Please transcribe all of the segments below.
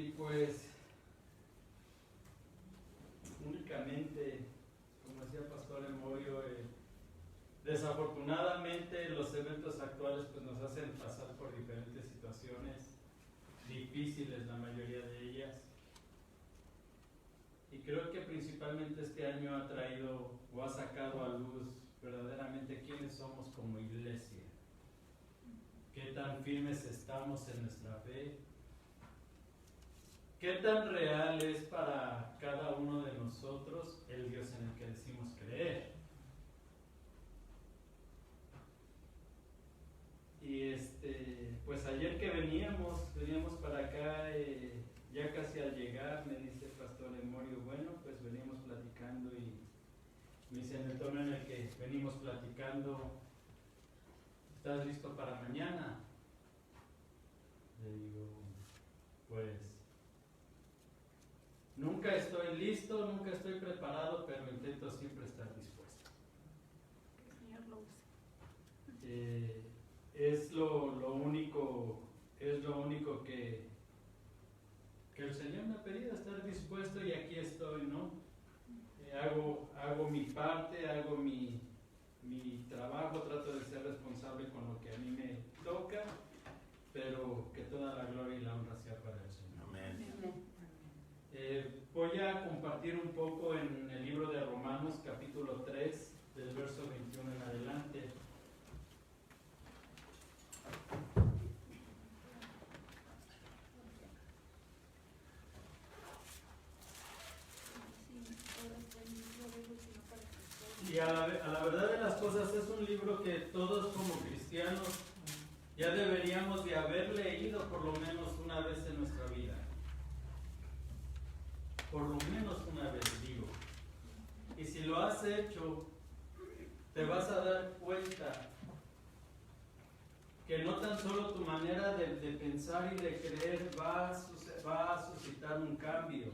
Y pues, únicamente, como decía Pastor Emorio, desafortunadamente los eventos actuales pues, nos hacen pasar por diferentes situaciones difíciles, la mayoría de ellas. Y creo que principalmente este año ha traído o ha sacado a luz verdaderamente quiénes somos como iglesia, qué tan firmes estamos en nuestra fe, qué tan real es para cada uno de nosotros el Dios en el que decimos creer. Y pues ayer que veníamos para acá, ya casi al llegar, me dice el Pastor Emorio, bueno, pues veníamos platicando y me dice, en el tono en el que venimos platicando, ¿estás listo para mañana? Le digo, pues, nunca estoy listo, nunca estoy preparado, pero intento siempre estar dispuesto. Que el Señor lo use. Es lo único que el Señor me ha pedido, estar dispuesto, y aquí estoy, ¿no? Hago mi parte, hago mi trabajo, trato de ser responsable con lo que a mí me toca, pero que toda la gloria y la honra sea para el Señor. Amén. Voy a compartir un poco en el libro de Romanos, capítulo 3, del verso 21 en adelante. Y a la verdad de las cosas es un libro que todos como cristianos ya deberíamos de haber leído por lo menos una vez en nuestra vida. Por lo menos una vez, digo. Y si lo has hecho, te vas a dar cuenta que no tan solo tu manera de pensar y de creer va a suscitar un cambio,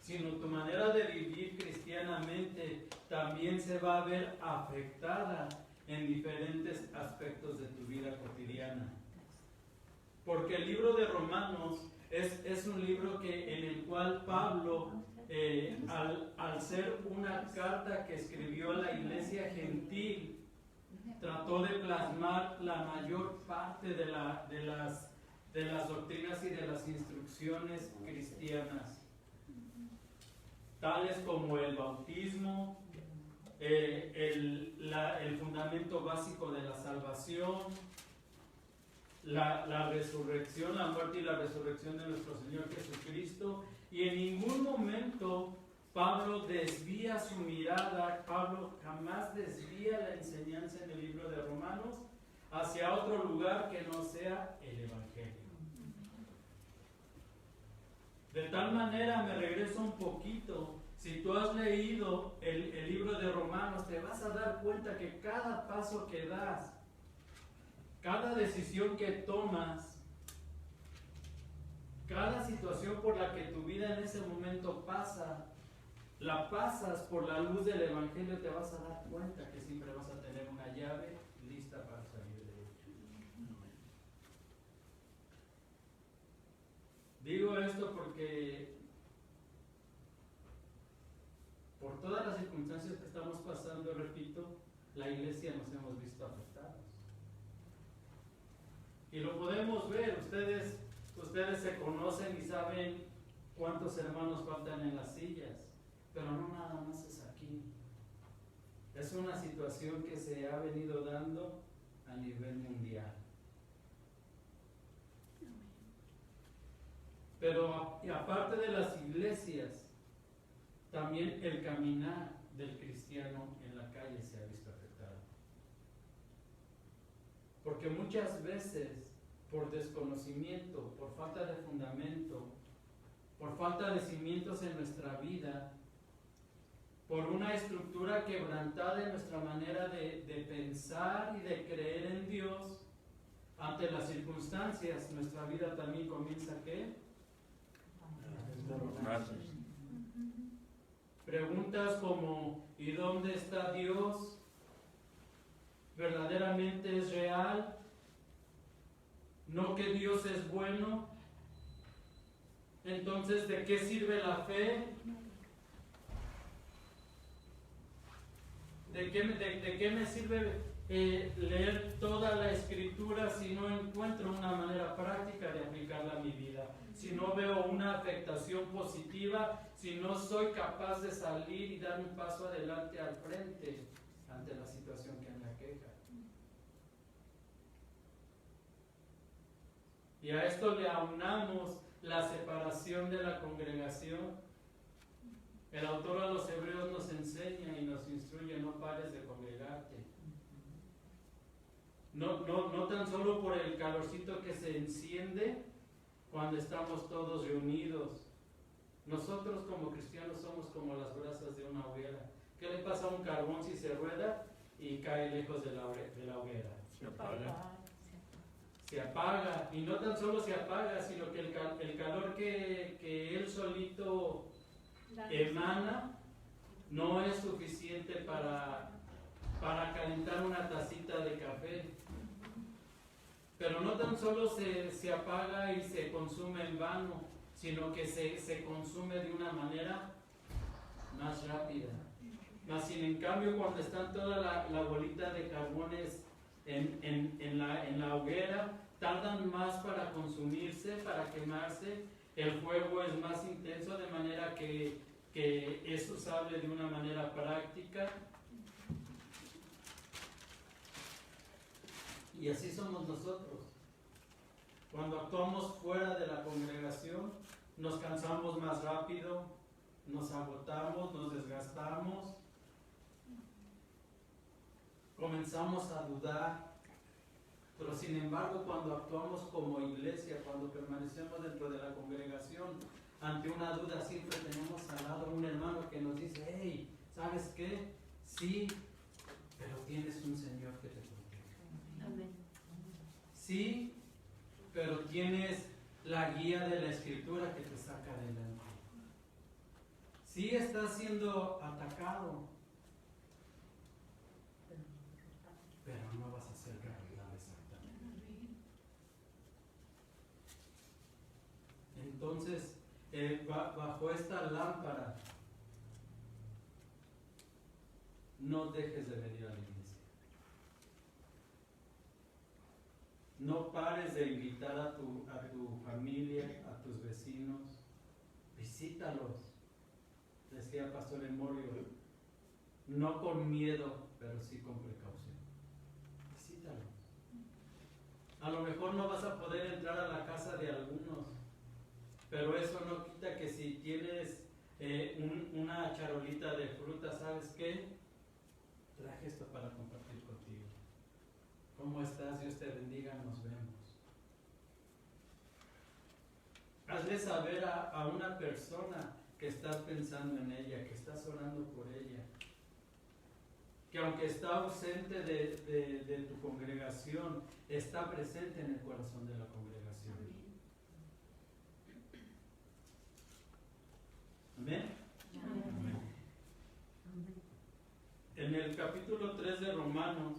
sino tu manera de vivir cristianamente también se va a ver afectada en diferentes aspectos de tu vida cotidiana. Porque el libro de Romanos es un libro en el cual Pablo, al ser una carta que escribió a la iglesia gentil, trató de plasmar la mayor parte de las doctrinas y de las instrucciones cristianas, tales como el bautismo, el fundamento básico de la salvación, la resurrección, la muerte y la resurrección de nuestro Señor Jesucristo. Y en ningún momento Pablo desvía su mirada, Pablo jamás desvía la enseñanza en el libro de Romanos hacia otro lugar que no sea el Evangelio. De tal manera, me regreso un poquito, si tú has leído el libro de Romanos, te vas a dar cuenta que cada paso que das, cada decisión que tomas, cada situación por la que tu vida en ese momento pasa, la pasas por la luz del Evangelio, te vas a dar cuenta que siempre vas a tener una llave lista para salir de ella. Digo esto porque por todas las circunstancias que estamos pasando, repito, la iglesia nos hemos visto afectados. Y lo podemos ver, ustedes se conocen y saben cuántos hermanos faltan en las sillas, pero no nada más es aquí. Es una situación que se ha venido dando a nivel mundial. Pero y aparte de las iglesias, también el caminar del cristiano en la calle se ha visto afectado. Porque muchas veces, por desconocimiento, por falta de fundamento, por falta de cimientos en nuestra vida, por una estructura quebrantada en nuestra manera de pensar y de creer en Dios, ante las circunstancias, nuestra vida también comienza ¿a qué? Preguntas como ¿y dónde está Dios? ¿Verdaderamente es real? ¿No que Dios es bueno? Entonces, ¿de qué sirve la fe? ¿De qué me sirve leer toda la Escritura si no encuentro una manera práctica de aplicarla a mi vida? Si no veo una afectación positiva, si no soy capaz de salir y dar un paso adelante al frente ante la situación que me aqueja. Y a esto le aunamos la separación de la congregación. El autor a los Hebreos nos enseña y nos instruye: no pares de congregarte. No tan solo por el calorcito que se enciende cuando estamos todos reunidos. Nosotros como cristianos somos como las brasas de una hoguera. ¿Qué le pasa a un carbón si se rueda y cae lejos de la hoguera? Se apaga. Se apaga, y no tan solo se apaga, sino que el calor que él solito emana no es suficiente para calentar una tacita de café. Pero no tan solo se apaga y se consume en vano, sino que se consume de una manera más rápida. Mas sin en cambio, cuando están toda la bolita de carbones en la hoguera, tardan más para consumirse, para quemarse. El fuego es más intenso, de manera que es usable de una manera práctica. Y así somos nosotros. Cuando actuamos fuera de la congregación, nos cansamos más rápido, nos agotamos, nos desgastamos, comenzamos a dudar. Pero sin embargo, cuando actuamos como iglesia, cuando permanecemos dentro de la congregación, ante una duda siempre tenemos al lado un hermano que nos dice: hey, ¿sabes qué? Sí, pero tienes un Señor que te protege. Amén. Sí, pero tienes la guía de la Escritura que te saca adelante. Sí, estás siendo atacado, pero no vas a ser realidad exactamente. Entonces, bajo esta lámpara, no dejes de venir a la iglesia. No pares de invitar a tu familia, a tus vecinos. Visítalos. Decía Pastor Emorio, no con miedo, pero sí con precaución. Visítalos. A lo mejor no vas a poder entrar a la casa de algunos, pero eso no quita que si tienes una charolita de fruta, ¿sabes qué? Traje esto para compartir contigo. ¿Cómo estás? Dios te bendiga, nos vemos. Hazle saber a una persona que estás pensando en ella, que estás orando por ella, que aunque está ausente de tu congregación, está presente en el corazón de la congregación. ¿Amén? Amén. En el capítulo 3 de Romanos,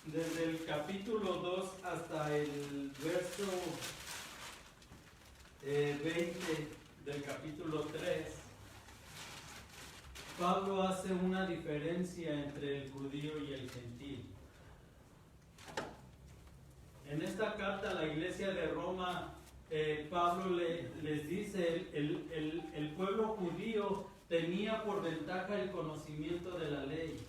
desde el capítulo 2 hasta el verso 20 del capítulo 3, Pablo hace una diferencia entre el judío y el gentil. En esta carta a la iglesia de Roma, Pablo les dice: el pueblo judío tenía por ventaja el conocimiento de la ley,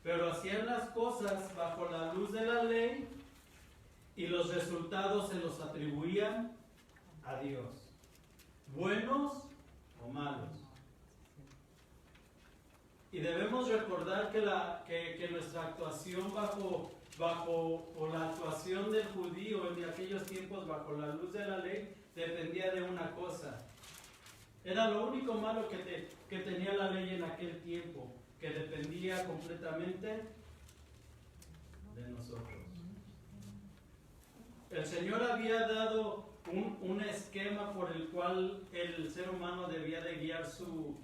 pero hacían las cosas bajo la luz de la ley y los resultados se los atribuían a Dios, buenos o malos. Y debemos recordar que nuestra actuación bajo o la actuación del judío en aquellos tiempos bajo la luz de la ley dependía de una cosa. Era lo único malo que tenía la ley en aquel tiempo, que dependía completamente de nosotros. El Señor había dado un esquema por el cual el ser humano debía de guiar su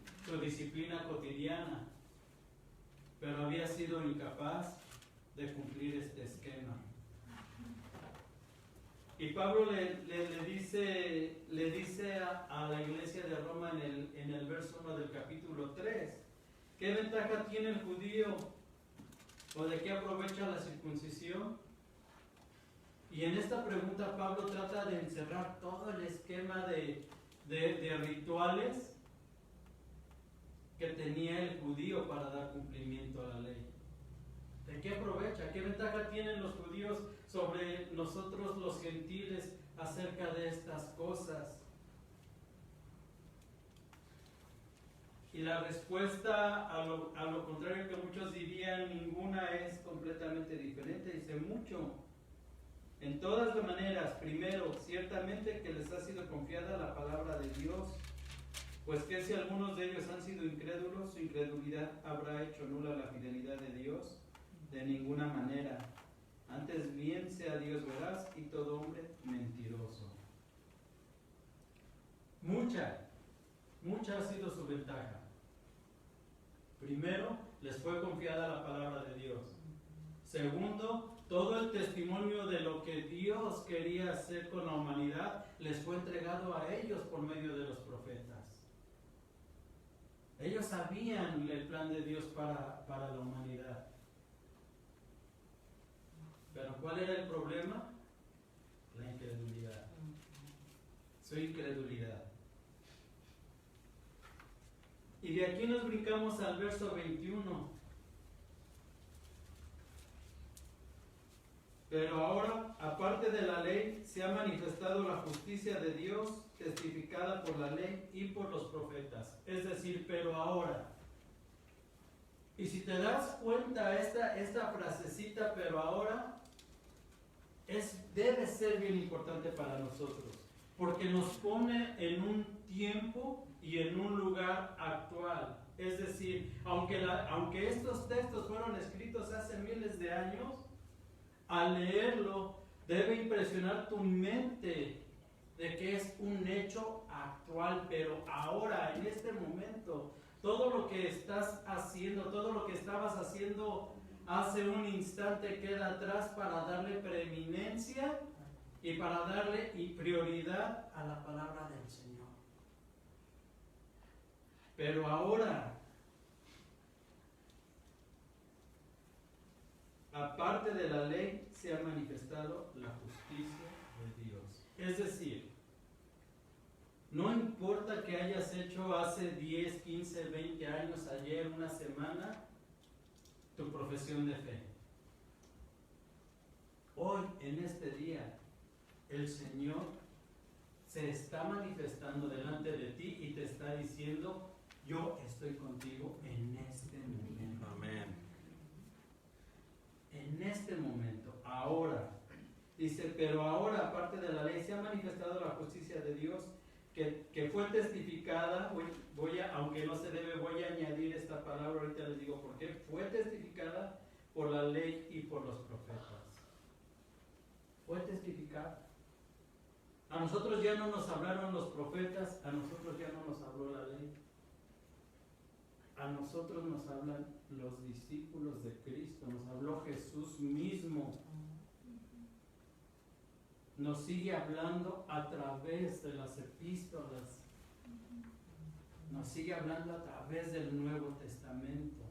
disciplina cotidiana, pero había sido incapaz de cumplir este esquema. Y Pablo le dice a la iglesia de Roma en el verso 1 del capítulo 3, ¿qué ventaja tiene el judío? ¿O de qué aprovecha la circuncisión? Y en esta pregunta Pablo trata de encerrar todo el esquema de rituales que tenía el judío para dar cumplimiento a la ley. ¿De qué aprovecha? ¿Qué ventaja tienen los judíos sobre nosotros los gentiles acerca de estas cosas? Y la respuesta a lo contrario que muchos dirían, ninguna, es completamente diferente. Dice mucho. En todas las maneras, primero, ciertamente que les ha sido confiada la palabra de Dios, pues que si algunos de ellos han sido incrédulos, su incredulidad habrá hecho nula la fidelidad de Dios. De ninguna manera. Antes bien sea Dios veraz y todo hombre mentiroso. Mucha ha sido su ventaja. Primero, les fue confiada la palabra de Dios. Segundo, todo el testimonio de lo que Dios quería hacer con la humanidad les fue entregado a ellos por medio de los profetas. Ellos sabían el plan de Dios para la humanidad. Pero ¿cuál era el problema? La incredulidad. Su incredulidad. Y de aquí nos brincamos al verso 21. Pero ahora, aparte de la ley, se ha manifestado la justicia de Dios, testificada por la ley y por los profetas. Es decir, pero ahora. Y si te das cuenta, esta frasecita, pero ahora, debe ser bien importante para nosotros, porque nos pone en un tiempo y en un lugar actual. Es decir, aunque estos textos fueron escritos hace miles de años, al leerlo debe impresionar tu mente de que es un hecho actual, pero ahora, en este momento, todo lo que estás haciendo, todo lo que estabas haciendo hace un instante queda atrás para darle preeminencia y para darle prioridad a la palabra del Señor. Pero ahora, aparte de la ley, se ha manifestado la justicia de Dios. Es decir, no importa que hayas hecho hace 10, 15, 20 años, ayer, una semana, tu profesión de fe. Hoy, en este día, el Señor se está manifestando delante de ti y te está diciendo, yo estoy contigo en este momento. Amén. En este momento, ahora. Dice, pero ahora, aparte de la ley, se ha manifestado la justicia de Dios, que fue testificada, aunque no se debe, voy a añadir esta palabra, ahorita les digo por qué, fue testificada por la ley y por los profetas. Fue testificada. A nosotros ya no nos hablaron los profetas, a nosotros ya no nos habló la ley. A nosotros nos hablan los discípulos de Cristo, nos habló Jesús mismo. Nos sigue hablando a través de las epístolas, nos sigue hablando a través del Nuevo Testamento.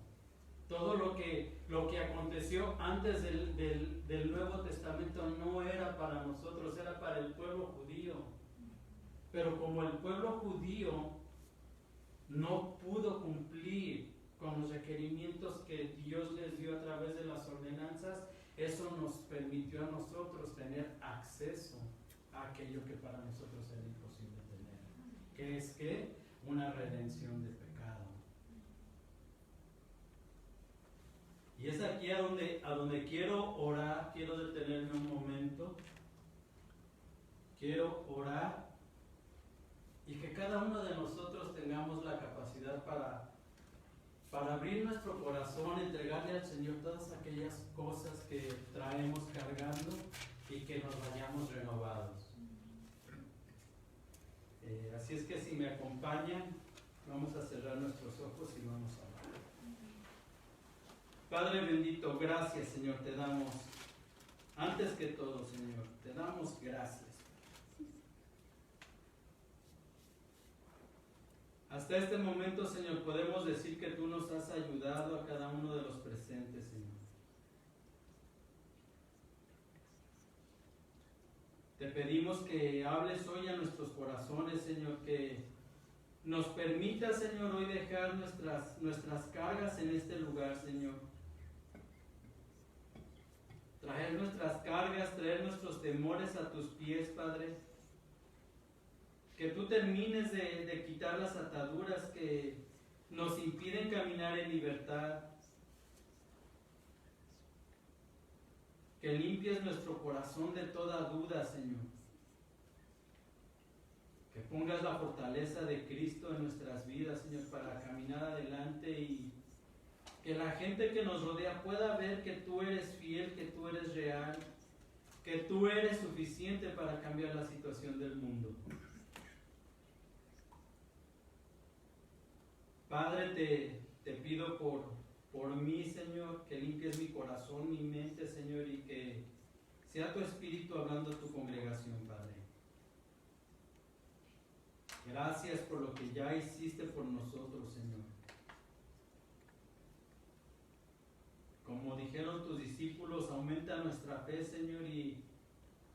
Todo lo que aconteció antes del Nuevo Testamento no era para nosotros, era para el pueblo judío. Pero como el pueblo judío no pudo cumplir con los requerimientos que Dios les dio a través de las ordenanzas, eso nos permitió a nosotros tener acceso a aquello que para nosotros era imposible tener, que es que una redención de pecado. Y es aquí a donde quiero orar, quiero detenerme un momento, quiero orar y que cada uno de nosotros tengamos la capacidad para abrir nuestro corazón, entregarle al Señor todas aquellas cosas que traemos cargando y que nos vayamos renovados. Así es que si me acompañan, vamos a cerrar nuestros ojos y vamos a orar. Padre bendito, gracias Señor te damos Antes que todo, Señor, te damos gracias. Hasta este momento, Señor, podemos decir que tú nos has ayudado a cada uno de los presentes, Señor. Te pedimos que hables hoy a nuestros corazones, Señor, que nos permita, Señor, hoy dejar nuestras cargas en este lugar, Señor. Traer nuestras cargas, traer nuestros temores a tus pies, Padre. Que tú termines de quitar las ataduras que nos impiden caminar en libertad. Que limpies nuestro corazón de toda duda, Señor. Que pongas la fortaleza de Cristo en nuestras vidas, Señor, para caminar adelante y que la gente que nos rodea pueda ver que tú eres fiel, que tú eres real, que tú eres suficiente para cambiar la situación del mundo. Padre, te pido por mí, Señor, que limpies mi corazón, mi mente, Señor, y que sea tu Espíritu hablando a tu congregación, Padre. Gracias por lo que ya hiciste por nosotros, Señor. Como dijeron tus discípulos, aumenta nuestra fe, Señor, y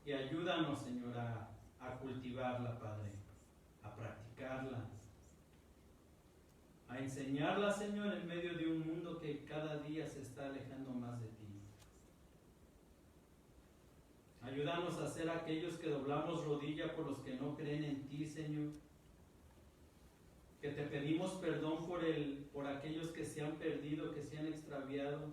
ayúdanos, Señor, a cultivarla, Padre, a practicarla, a enseñarla, Señor, en medio de un mundo que cada día se está alejando más de ti. Ayúdanos a ser aquellos que doblamos rodilla por los que no creen en ti, Señor. Que te pedimos perdón por aquellos que se han perdido, que se han extraviado,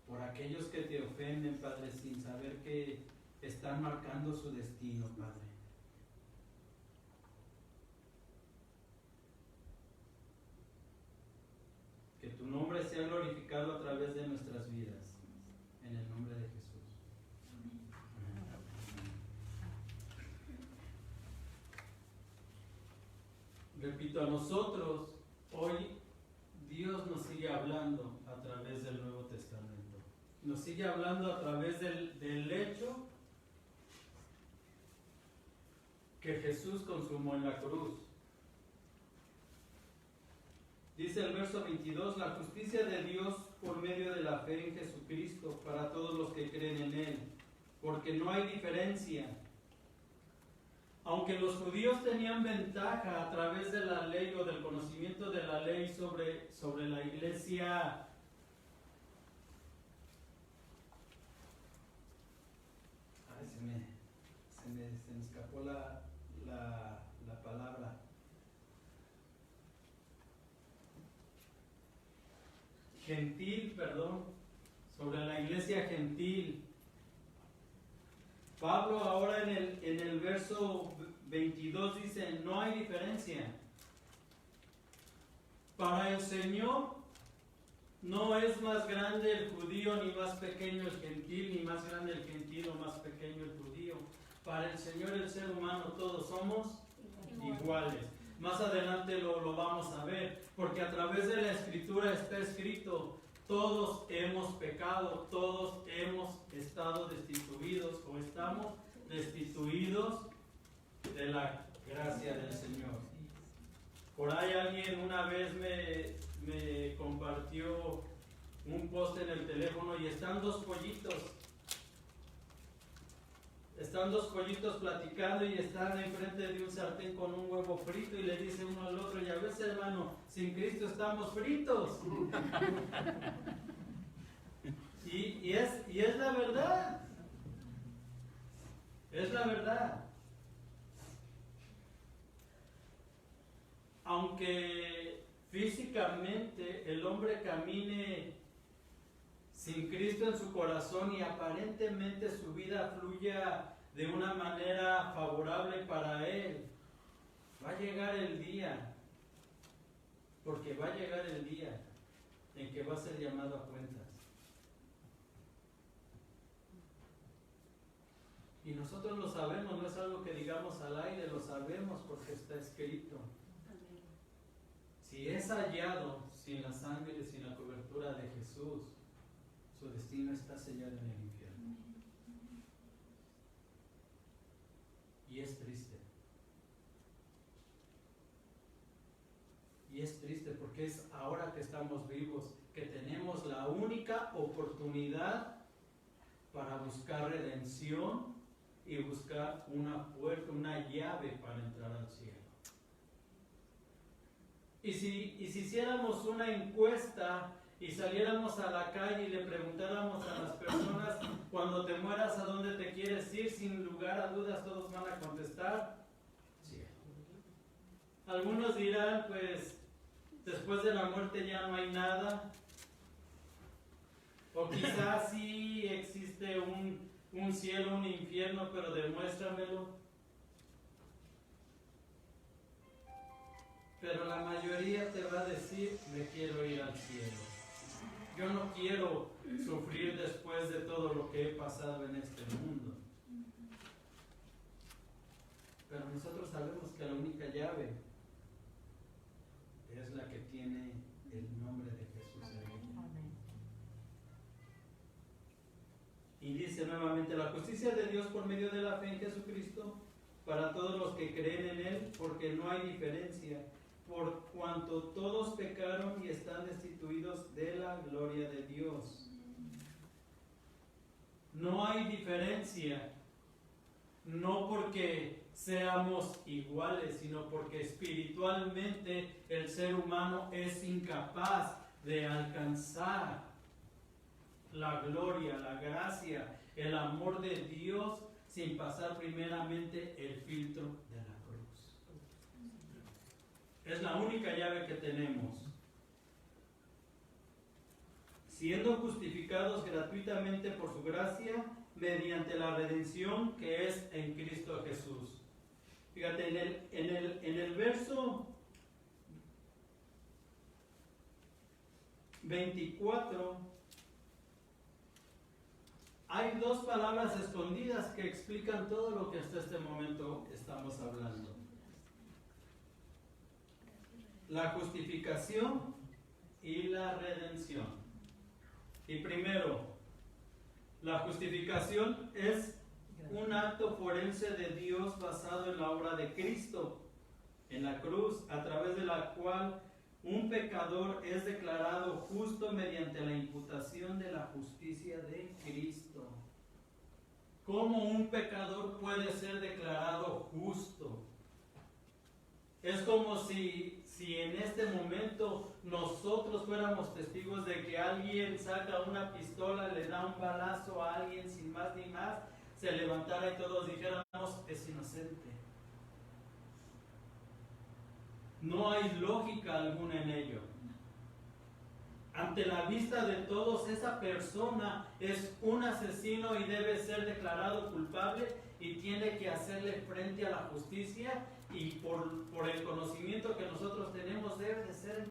por aquellos que te ofenden, Padre, sin saber que están marcando su destino, Padre. Que tu nombre sea glorificado a través de nuestras vidas, en el nombre de Jesús. Repito, a nosotros hoy Dios nos sigue hablando a través del Nuevo Testamento. Nos sigue hablando a través del hecho que Jesús consumó en la cruz. Dice el verso 22, la justicia de Dios por medio de la fe en Jesucristo para todos los que creen en Él, porque no hay diferencia. Aunque los judíos tenían ventaja a través de la ley o del conocimiento de la ley sobre la iglesia se me escapó la palabra. Gentil, perdón, sobre la iglesia gentil. Pablo ahora en el verso 22 dice, no hay diferencia. Para el Señor no es más grande el judío ni más pequeño el gentil, ni más grande el gentil o más pequeño el judío. Para el Señor, el ser humano, todos somos iguales. Más adelante lo vamos a ver, porque a través de la Escritura está escrito, todos hemos pecado, todos hemos estado destituidos o estamos destituidos de la gracia del Señor. Por ahí alguien una vez me compartió un post en el teléfono y están dos pollitos platicando y están enfrente de un sartén con un huevo frito y le dice uno al otro, y a veces, hermano, sin Cristo estamos fritos. y es la verdad. Es la verdad. Aunque físicamente el hombre camine sin Cristo en su corazón y aparentemente su vida fluya de una manera favorable para él, va a llegar el día, porque va a llegar el día en que va a ser llamado a cuentas. Y nosotros lo sabemos, no es algo que digamos al aire, lo sabemos porque está escrito. Si es hallado sin la sangre, sin la cobertura de Jesús, su destino está sellado en el infierno. Y es triste. Y es triste porque es ahora que estamos vivos que tenemos la única oportunidad para buscar redención y buscar una puerta, una llave para entrar al cielo. Y si hiciéramos una encuesta y saliéramos a la calle y le preguntáramos a las personas, cuando te mueras, ¿a dónde te quieres ir? Sin lugar a dudas todos van a contestar, cielo. Algunos dirán, pues, después de la muerte ya no hay nada. O quizás sí existe un cielo, un infierno, pero demuéstramelo. Pero la mayoría te va a decir, me quiero ir al cielo. Yo no quiero sufrir después de todo lo que he pasado en este mundo. Pero nosotros sabemos que la única llave es la que tiene el nombre de Jesús en ella. Y dice nuevamente, la justicia de Dios por medio de la fe en Jesucristo para todos los que creen en Él, porque no hay diferencia, por cuanto todos pecaron y están destituidos de la gloria de Dios. No hay diferencia, no porque seamos iguales, sino porque espiritualmente el ser humano es incapaz de alcanzar la gloria, la gracia, el amor de Dios sin pasar primeramente el filtro de la cruz. Es la única llave que tenemos. Siendo justificados gratuitamente por su gracia, mediante la redención que es en Cristo Jesús. Fíjate, en el verso 24, hay dos palabras escondidas que explican todo lo que hasta este momento estamos hablando. La justificación y la redención. Y primero, la justificación es un acto forense de Dios basado en la obra de Cristo en la cruz, a través de la cual un pecador es declarado justo mediante la imputación de la justicia de Cristo. ¿Cómo un pecador puede ser declarado justo? Es como si en este momento nosotros fuéramos testigos de que alguien saca una pistola, le da un balazo a alguien sin más ni más, se levantara y todos dijéramos, es inocente. No hay lógica alguna en ello. Ante la vista de todos, esa persona es un asesino y debe ser declarado culpable y tiene que hacerle frente a la justicia, y por el conocimiento que nosotros tenemos debe de ser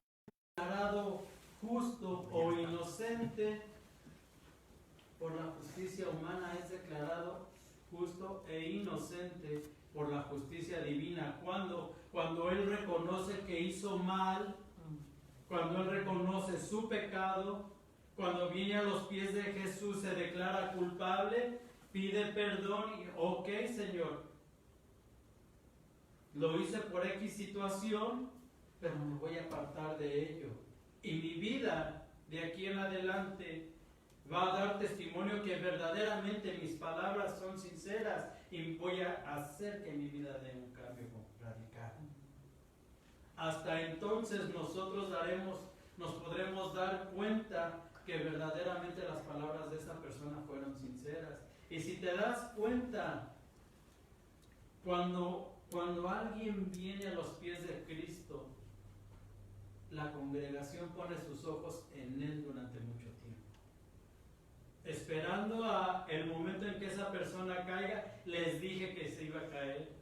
declarado justo o inocente. Por la justicia humana es declarado justo e inocente por la justicia divina. Cuando él reconoce que hizo mal, cuando él reconoce su pecado, cuando viene a los pies de Jesús, se declara culpable, pide perdón y, ok, Señor, lo hice por X situación, pero me voy a apartar de ello. Y mi vida de aquí en adelante va a dar testimonio que verdaderamente mis palabras son sinceras y voy a hacer que mi vida dé un cambio radical. Hasta entonces nosotros nos podremos dar cuenta que verdaderamente las palabras de esa persona fueron sinceras. Y si te das cuenta, cuando alguien viene a los pies de Cristo, la congregación pone sus ojos en Él durante mucho tiempo, esperando a el momento en que esa persona caiga. Les dije que se iba a caer.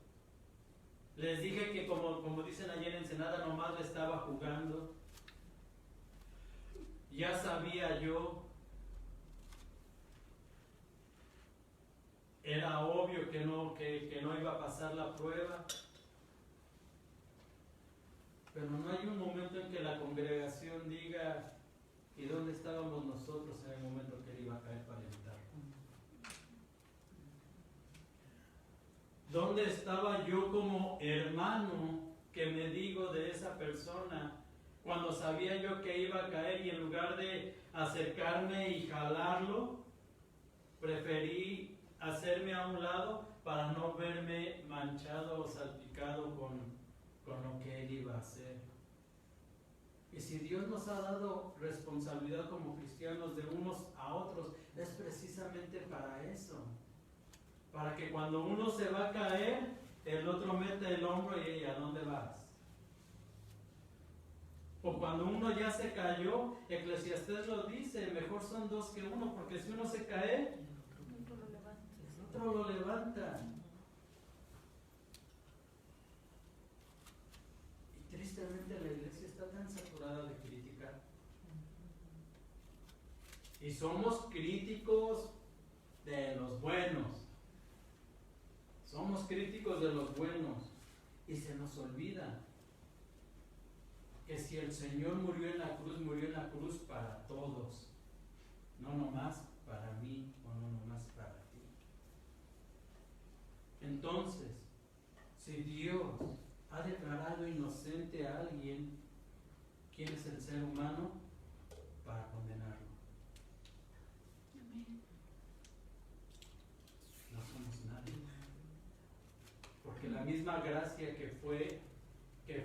Les dije que como dicen allí en Ensenada, nomás le estaba jugando. Ya sabía yo. Era obvio que no iba a pasar la prueba. Pero no hay un momento en que la congregación diga y ¿Y dónde estábamos nosotros en el momento que él iba a caer para evitarlo? ¿Dónde estaba yo como hermano que me digo de esa persona cuando sabía yo que iba a caer y en lugar de acercarme y jalarlo, preferí hacerme a un lado para no verme manchado o salpicado con lo que él iba a hacer? Y si Dios nos ha dado responsabilidad como cristianos de unos a otros, es precisamente para eso. Para que cuando uno se va a caer, el otro mete el hombro y ¿a dónde vas? O cuando uno ya se cayó, Eclesiastés lo dice, mejor son dos que uno, porque si uno se cae, el otro lo levanta. Y tristemente la iglesia está tan saturada de crítica. Y somos críticos de los buenos. Somos críticos de los buenos. Y se nos olvida que si el Señor murió en la cruz para todos, no nomás para mí o no nomás para ti. Entonces, si Dios ha declarado inocente a alguien, ¿quién es el ser humano para condenarlo? No somos nadie. Porque la misma gracia que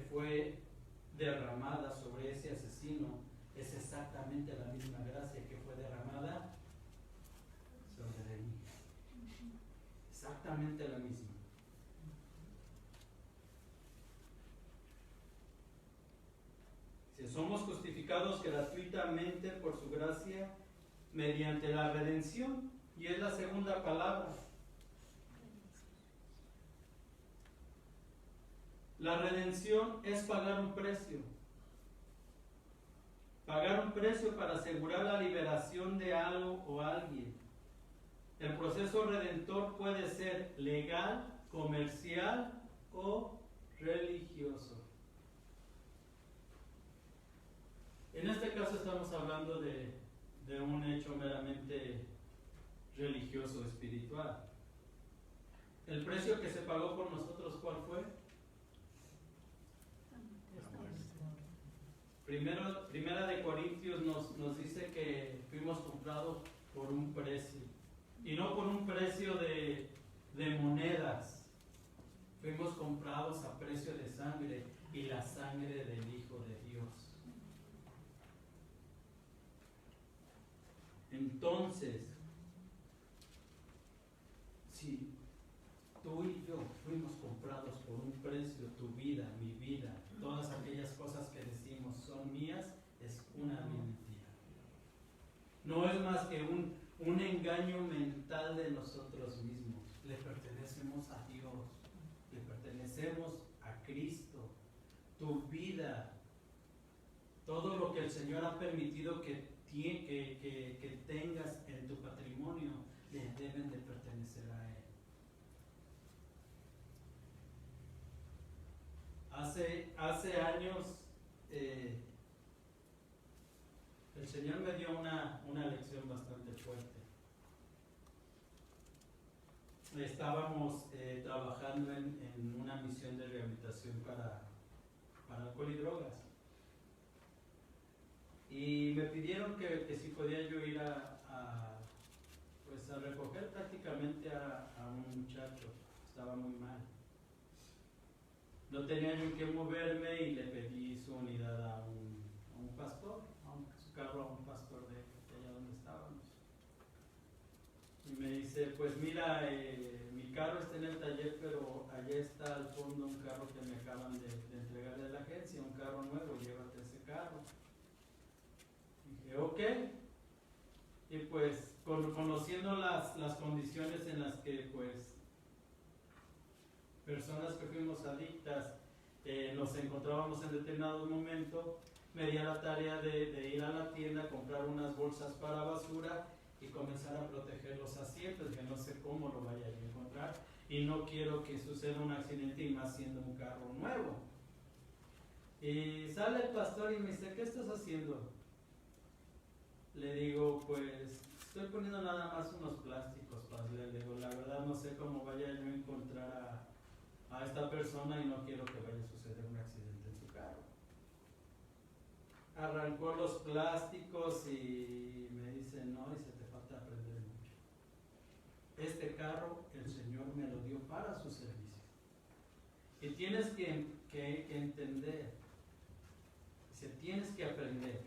fue derramada sobre ese asesino es exactamente la misma gracia que fue derramada sobre mí. Exactamente la misma. Si somos justificados gratuitamente por su gracia mediante la redención, y es la segunda palabra. La redención es pagar un precio. Pagar un precio para asegurar la liberación de algo o alguien. El proceso redentor puede ser legal, comercial o religioso. En este caso estamos hablando de un hecho meramente religioso, espiritual. El precio que se pagó por nosotros, ¿cuál fue? Primera de Corintios nos dice que fuimos comprados por un precio. Y no por un precio de monedas. Fuimos comprados a precio de sangre, y la sangre del Hijo de Dios. Entonces, si tú y yo fuimos comprados por un precio, tu vida, mi vida, todas aquellas cosas que decimos son mías, es una mentira. No es más que un engaño mental de nosotros mismos. Le pertenecemos a Dios, le pertenecemos a Cristo. Tu vida, todo lo que el Señor ha permitido que tengas en tu patrimonio, le deben de pertenecer a Él. Hace años el Señor me dio una lección bastante fuerte. Estábamos trabajando en una misión de rehabilitación para alcohol y drogas. Y me pidieron que si podía yo ir a recoger prácticamente a un muchacho. Estaba muy mal. No tenía ni que moverme y le pedí su unidad a un pastor, su carro a un pastor de allá donde estábamos. Y me dice, pues mira, mi carro está en el taller, pero allá está al fondo un carro que me acaban de entregar de la agencia, un carro nuevo, llévate ese carro. Dije, ok. Y pues conociendo las condiciones en las que pues personas que fuimos adictas nos encontrábamos en determinado momento, me di a la tarea de ir a la tienda, comprar unas bolsas para basura y comenzar a proteger los asientos, que no sé cómo lo vaya a encontrar y no quiero que suceda un accidente, y más siendo un carro nuevo. Y sale el pastor y me dice, ¿qué estás haciendo? le digo, pues estoy poniendo nada más unos plásticos, padre. Le digo, la verdad no sé cómo vaya yo a encontrar a esta persona y no quiero que vaya a suceder un accidente en su carro. Arrancó los plásticos y me dice, no, dice, te falta aprender mucho. Este carro el Señor me lo dio para su servicio. Y tienes que entender, dice, tienes que aprender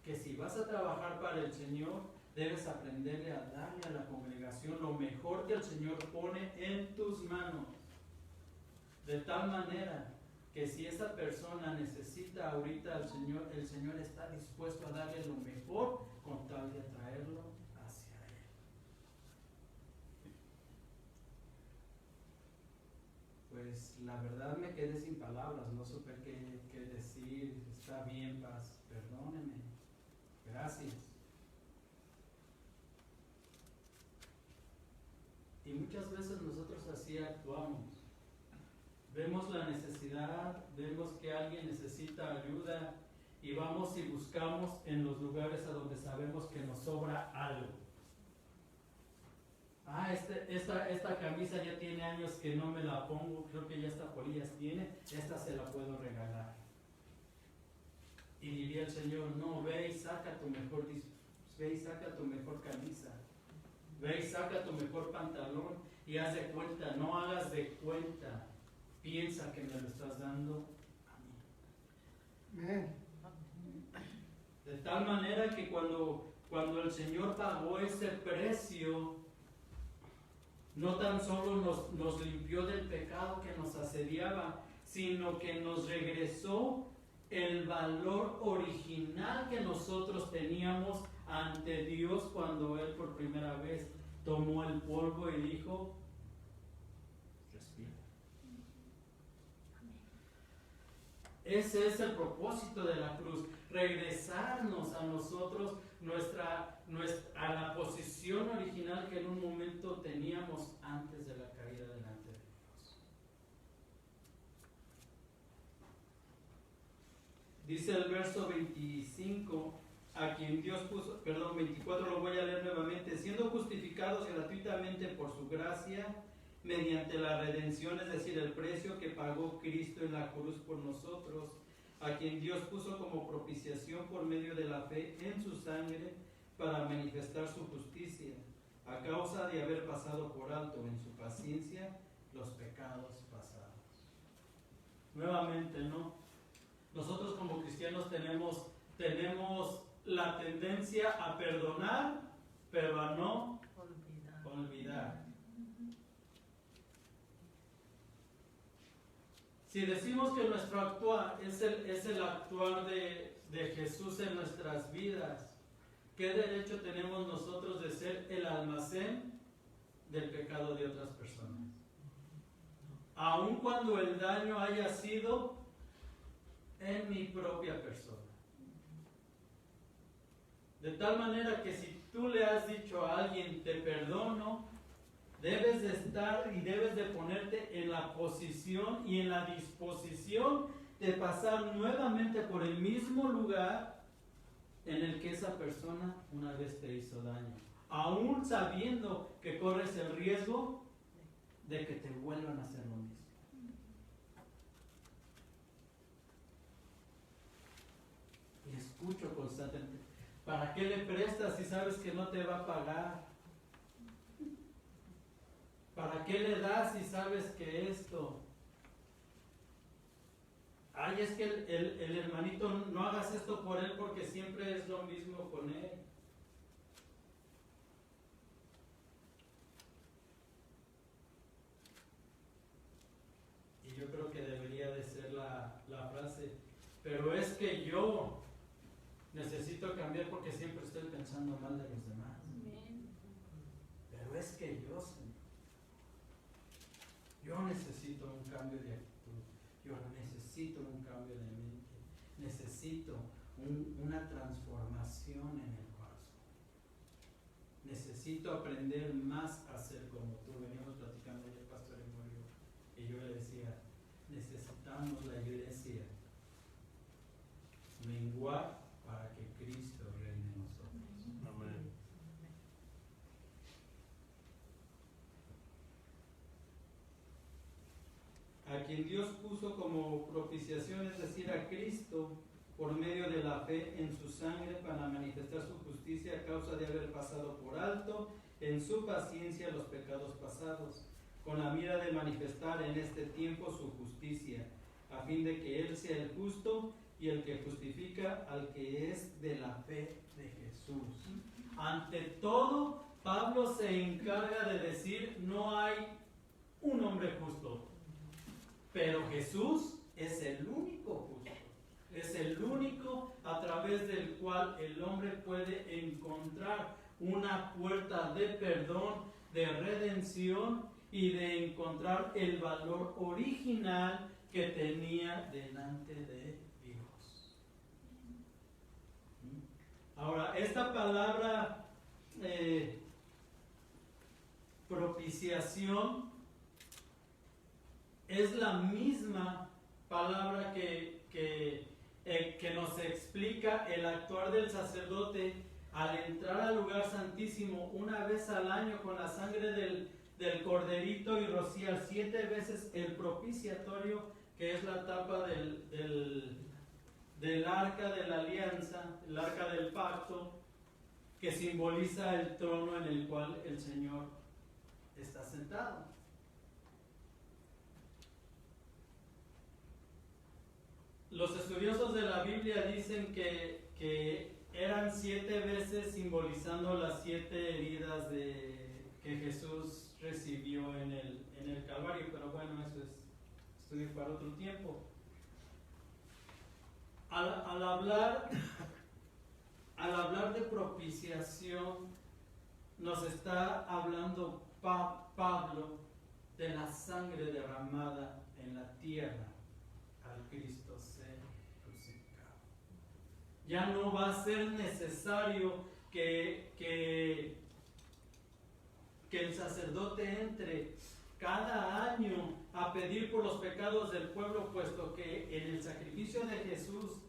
que si vas a trabajar para el Señor, debes aprenderle a darle a la congregación lo mejor que el Señor pone en tus manos. De tal manera que si esa persona necesita ahorita al Señor, el Señor está dispuesto a darle lo mejor con tal de atraerlo hacia Él. Pues la verdad me quedé sin palabras, no supe qué decir. Está bien, Paz, perdóneme. Gracias. Y muchas veces nosotros así actuamos. Vemos la necesidad, vemos que alguien necesita ayuda y vamos y buscamos en los lugares a donde sabemos que nos sobra algo. Ah, esta camisa ya tiene años que no me la pongo, creo que ya hasta polillas tiene, esta se la puedo regalar. Y diría el Señor, no, ve y saca tu mejor camisa, ve y saca tu mejor pantalón y haz de cuenta, no hagas de cuenta, piensa que me lo estás dando a mí. De tal manera que cuando el Señor pagó ese precio, no tan solo nos limpió del pecado que nos asediaba, sino que nos regresó el valor original que nosotros teníamos ante Dios cuando Él por primera vez tomó el polvo y dijo, respira. Ese es el propósito de la cruz, regresarnos a nosotros a la posición original que en un momento teníamos antes de la caída delante de Dios. Dice el verso 25, a quien Dios puso, 24 lo voy a leer nuevamente, siendo justificados gratuitamente por su gracia, mediante la redención, es decir, el precio que pagó Cristo en la cruz por nosotros, a quien Dios puso como propiciación por medio de la fe en su sangre para manifestar su justicia, a causa de haber pasado por alto en su paciencia los pecados pasados. Nuevamente, ¿no? Nosotros como cristianos tenemos la tendencia a perdonar, pero a no olvidar. Si decimos que nuestro actuar es el actuar de Jesús en nuestras vidas, ¿qué derecho tenemos nosotros de ser el almacén del pecado de otras personas? Aun cuando el daño haya sido en mi propia persona. De tal manera que si tú le has dicho a alguien, te perdono, debes de estar y debes de ponerte en la posición y en la disposición de pasar nuevamente por el mismo lugar en el que esa persona una vez te hizo daño, aún sabiendo que corres el riesgo de que te vuelvan a hacer lo mismo. Y escucho constantemente, ¿para qué le prestas si sabes que no te va a pagar? ¿Para qué le das si sabes que esto? Ay, es que el hermanito, no hagas esto por él porque siempre es lo mismo con él. Y yo creo que debería de ser la frase, pero es que yo necesito cambiar porque siempre estoy pensando mal de los demás. Pero es que yo necesito un cambio de actitud, yo necesito un cambio de mente, necesito una transformación en el corazón. Necesito aprender más a ser como tú. Veníamos platicando ayer, Pastor Emorio, y yo le decía, necesitamos la iglesia menguar para que Cristo reine en nosotros. quien Dios puso como propiciación, es decir, a Cristo, por medio de la fe en su sangre, para manifestar su justicia a causa de haber pasado por alto en su paciencia los pecados pasados, con la mira de manifestar en este tiempo su justicia, a fin de que Él sea el justo y el que justifica al que es de la fe de Jesús. Ante todo, Pablo se encarga de decir, no hay un hombre justo, pero Jesús es el único justo, es el único a través del cual el hombre puede encontrar una puerta de perdón, de redención y de encontrar el valor original que tenía delante de Dios. Ahora, esta palabra propiciación es la misma palabra que nos explica el actuar del sacerdote al entrar al lugar santísimo una vez al año con la sangre del corderito y rociar 7 veces el propiciatorio, que es la tapa del arca de la alianza, el arca del pacto, que simboliza el trono en el cual el Señor está sentado. Los estudiosos de la Biblia dicen que eran 7 veces simbolizando las 7 heridas que Jesús recibió en el Calvario, pero bueno, eso es estudio para otro tiempo. Al hablar de propiciación, nos está hablando Pablo de la sangre derramada en la tierra al Cristo ser crucificado. Ya no va a ser necesario que el sacerdote entre cada año a pedir por los pecados del pueblo, puesto que en el sacrificio de Jesús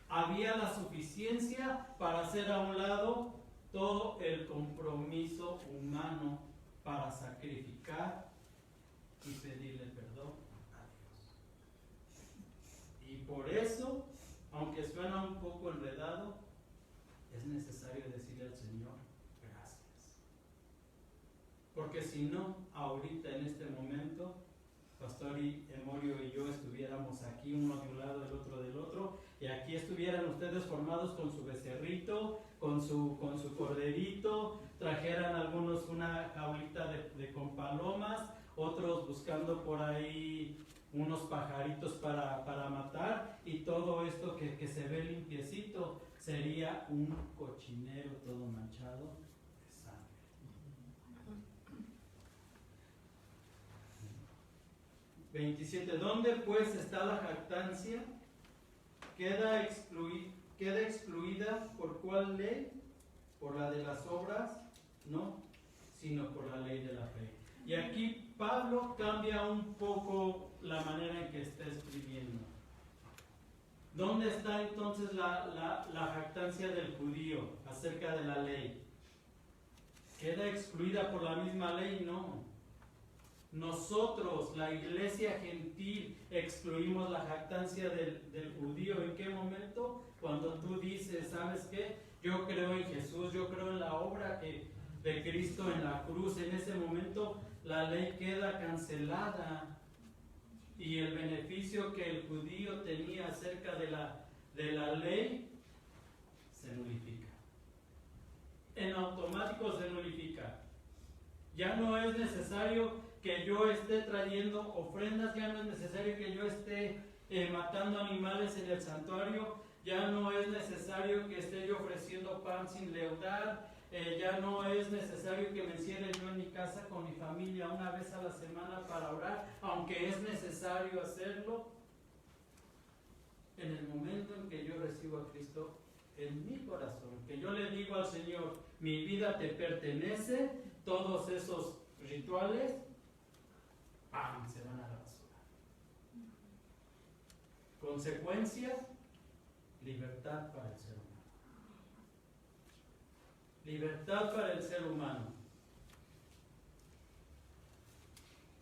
había la suficiencia para hacer a un lado todo el compromiso humano para sacrificar y pedirle perdón a Dios. Y por eso, aunque suena un poco enredado, es necesario decirle al Señor gracias. Porque si no, ahorita en este momento, Pastor Emorio y yo estuviéramos aquí, uno de un lado, el otro del otro, y aquí estuvieran ustedes formados con su becerrito, con su corderito, trajeran algunos una jaulita con palomas, otros buscando por ahí unos pajaritos para matar, y todo esto que se ve limpiecito sería un cochinero todo manchado de sangre. 27. ¿Dónde pues está la jactancia? Queda excluida ¿por cuál ley? ¿Por la de las obras? No, sino por la ley de la fe. Y aquí Pablo cambia un poco la manera en que está escribiendo. ¿Dónde está entonces la jactancia del judío acerca de la ley? ¿Queda excluida por la misma ley? No. Nosotros, la iglesia gentil, excluimos la jactancia del judío. ¿En qué momento? Cuando tú dices, ¿sabes qué? Yo creo en Jesús, yo creo en la obra de Cristo en la cruz. En ese momento la ley queda cancelada y el beneficio que el judío tenía acerca de la ley se nulifica. En automático se nulifica. Ya no es necesario que yo esté trayendo ofrendas, ya no es necesario que yo esté matando animales en el santuario, ya no es necesario que esté yo ofreciendo pan sin leudar, ya no es necesario que me encierre yo en mi casa con mi familia una vez a la semana para orar, aunque es necesario hacerlo. En el momento en que yo recibo a Cristo en mi corazón, que yo le digo al Señor, mi vida te pertenece, todos esos rituales ¡pam!, se van a la basura. Consecuencia, libertad para el ser humano. Libertad para el ser humano.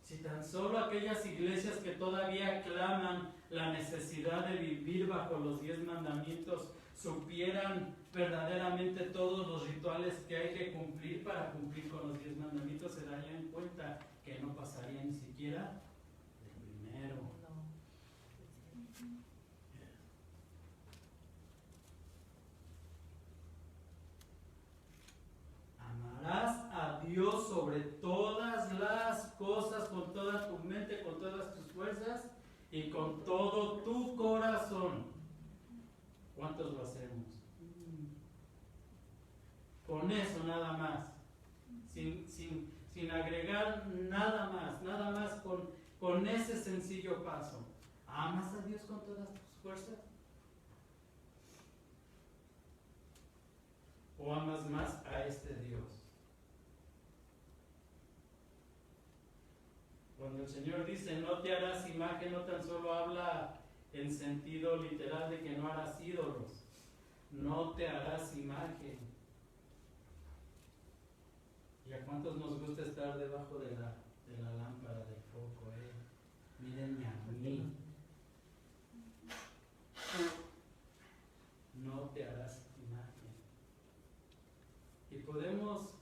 Si tan tan solo aquellas iglesias que todavía claman la necesidad de vivir bajo los 10 mandamientos supieran verdaderamente todos los rituales que hay que cumplir para cumplir con los 10 mandamientos, se darían cuenta que no pasaría ni siquiera del primero. Amarás a Dios sobre todas las cosas, con toda tu mente, con todas tus fuerzas y con todo tu corazón. ¿Cuántos lo hacemos? Con eso nada más, sin agregar nada más con ese sencillo paso. ¿Amas a Dios con todas tus fuerzas? ¿O amas más a este Dios? Cuando el Señor dice no te harás imagen, no tan solo habla en sentido literal de que no harás ídolos, no te harás imagen. ¿Y a cuántos nos gusta estar debajo de la lámpara del foco? Mírenme a mí. No te harás imagen. Y podemos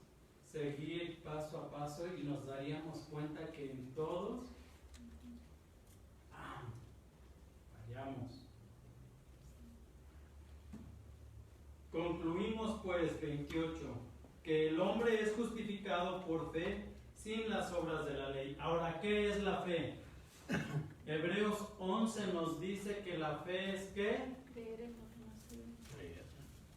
seguir paso a paso y nos daríamos cuenta que en todos fallamos. Concluimos pues, 28, que el hombre es justificado por fe sin las obras de la ley. Ahora, ¿qué es la fe? Hebreos 11 nos dice que la fe es ¿qué? Creer en lo que no se ve.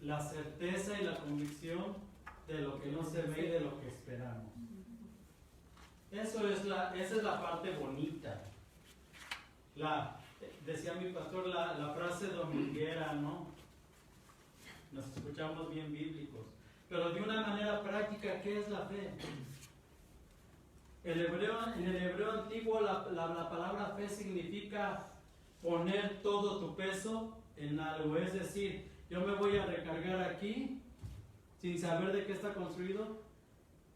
La certeza y la convicción de lo que no se ve y de lo que esperamos. Esa es la parte bonita. Decía mi pastor, la frase dominguera, ¿no? Nos escuchamos bien bíblicos. Pero de una manera práctica, ¿qué es la fe? En el hebreo antiguo la palabra fe significa poner todo tu peso en algo. Es decir, yo me voy a recargar aquí, sin saber de qué está construido,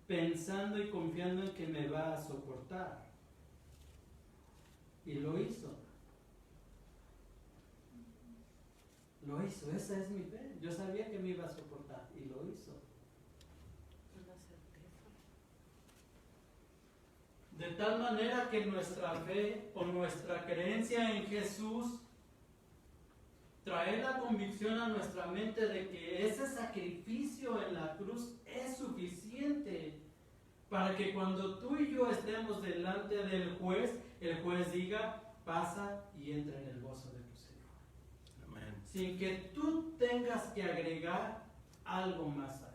pensando y confiando en que me va a soportar. Y lo hizo. Lo hizo, esa es mi fe. Yo sabía que me iba a soportar y lo hizo. La certeza. De tal manera que nuestra fe o nuestra creencia en Jesús trae la convicción a nuestra mente de que ese sacrificio en la cruz es suficiente para que cuando tú y yo estemos delante del juez, el juez diga, pasa y entra en el gozo de tu Señor. Amén. Sin que tú tengas que agregar algo más a él.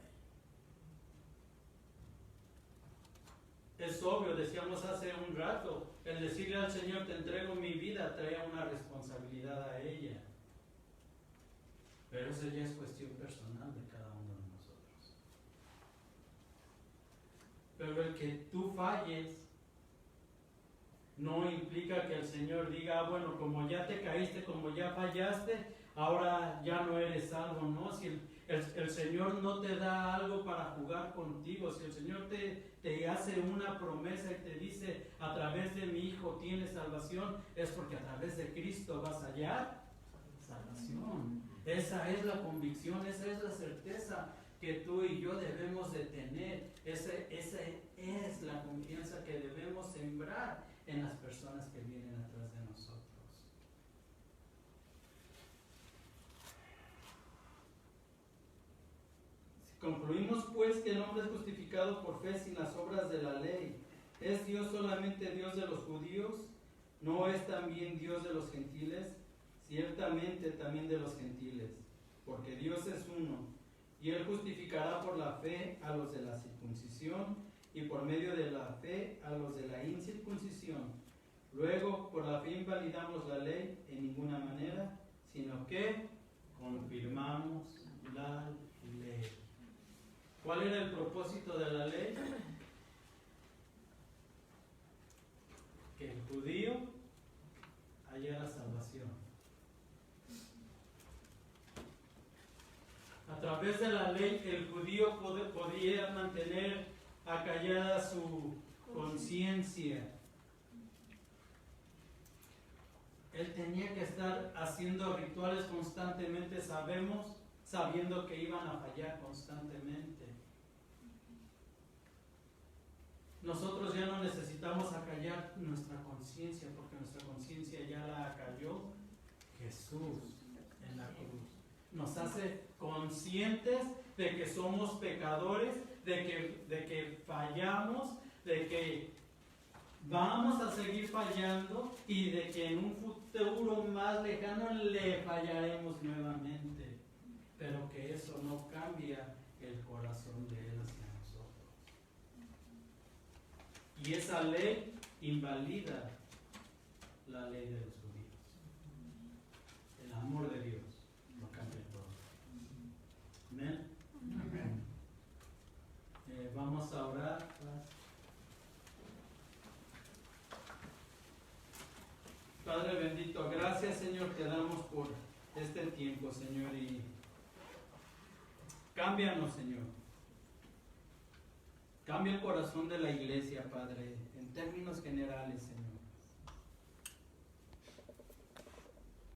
Es obvio, decíamos hace un rato, el decirle al Señor, te entrego mi vida, trae una responsabilidad a ella. Pero eso ya es cuestión personal de cada uno de nosotros. Pero el que tú falles no implica que el Señor diga, bueno, como ya te caíste, como ya fallaste, ahora ya no eres salvo, ¿no? Si el Señor no te da algo para jugar contigo, si el Señor te hace una promesa y te dice, a través de mi Hijo tienes salvación, es porque a través de Cristo vas a hallar salvación. Esa es la convicción, esa es la certeza que tú y yo debemos de tener. Esa es la confianza que debemos sembrar en las personas que vienen atrás de nosotros. Concluimos pues que el hombre es justificado por fe sin las obras de la ley. ¿Es Dios solamente Dios de los judíos? ¿No es también Dios de los gentiles? Ciertamente también de los gentiles, porque Dios es uno, y Él justificará por la fe a los de la circuncisión y por medio de la fe a los de la incircuncisión. Luego, por la fe invalidamos la ley en ninguna manera, sino que confirmamos la ley. ¿Cuál era el propósito de la ley? Que el judío hallara salvación. A través de la ley, el judío podía mantener acallada su conciencia. Él tenía que estar haciendo rituales constantemente, sabiendo que iban a fallar constantemente. Nosotros ya no necesitamos acallar nuestra conciencia, porque nuestra conciencia ya la acalló Jesús en la cruz. Nos hace conscientes de que somos pecadores, de que fallamos, de que vamos a seguir fallando y de que en un futuro más lejano le fallaremos nuevamente. Pero que eso no cambia el corazón de Él hacia nosotros. Y esa ley invalida la ley de los judíos. El amor de Dios lo cambia todo. Amén. Amén. Vamos a orar. Padre bendito, gracias Señor te damos por este tiempo, Señor, y cámbianos, Señor. Cambia el corazón de la iglesia, Padre, en términos generales, Señor.